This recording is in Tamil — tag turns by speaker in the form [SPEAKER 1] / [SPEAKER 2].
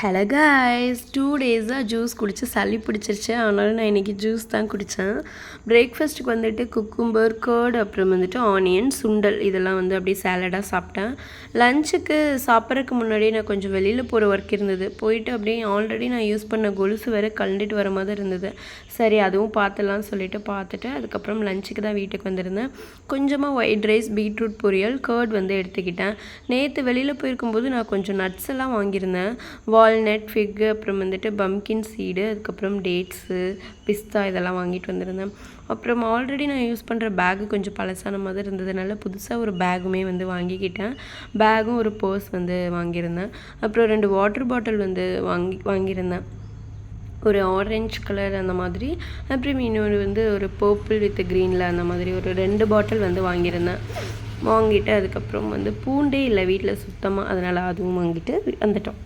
[SPEAKER 1] ஹலோ காய்ஸ் 2 டேஸாக ஜூஸ் குடித்து சளி பிடிச்சிருச்சு. அதனால நான் இன்றைக்கி ஜூஸ் தான் குடித்தேன். பிரேக்ஃபாஸ்ட்டுக்கு வந்துட்டு குக்கும்பர் கர்ட் அப்புறம் வந்துட்டு ஆனியன் சுண்டல் இதெல்லாம் வந்து அப்படியே சேலடாக சாப்பிட்டேன். லஞ்சுக்கு சாப்பிட்றதுக்கு முன்னாடியே நான் கொஞ்சம் வெளியில் போகிற ஒர்க் இருந்தது. போயிட்டு அப்படியே ஆல்ரெடி நான் யூஸ் பண்ண கொலுசு வேறு கழண்டுட்டு வர மாதிரி இருந்தது. சரி அதுவும் பார்த்துலான்னு சொல்லிட்டு பார்த்துட்டு அதுக்கப்புறம் லஞ்சுக்கு தான் வீட்டுக்கு வந்திருந்தேன். கொஞ்சமாக ஒயிட் ரைஸ் பீட்ரூட் பொரியல் கர்ட் வந்து எடுத்துக்கிட்டேன். நேற்று வெளியில் போயிருக்கும்போது நான் கொஞ்சம் நட்ஸ் எல்லாம் வாங்கியிருந்தேன். வால்நட் ஃபிக்கு அப்புறம் வந்துட்டு பம்கின் சீடு அதுக்கப்புறம் டேட்ஸு பிஸ்தா இதெல்லாம் வாங்கிட்டு வந்திருந்தேன். அப்புறம் ஆல்ரெடி நான் யூஸ் பண்ணுற பேகு கொஞ்சம் பழசான மாதிரி இருந்ததுனால புதுசாக ஒரு பேகுமே வந்து வாங்கிக்கிட்டேன். பேகும் ஒரு பர்ஸ் வந்து வாங்கியிருந்தேன். அப்புறம் 2 வாட்டர் பாட்டில் வந்து வாங்கியிருந்தேன். ஒரு ஆரஞ்சு கலர் அந்த மாதிரி, அப்புறம் இன்னொரு வந்து ஒரு பர்பிள் வித் க்ரீனில் அந்த மாதிரி ஒரு 2 பாட்டில் வந்து வாங்கிட்டு அதுக்கப்புறம் வந்து பூண்டே இல்லை வீட்டில் சுத்தமாக, அதனால் அதுவும் வாங்கிட்டு வந்துட்டோம்.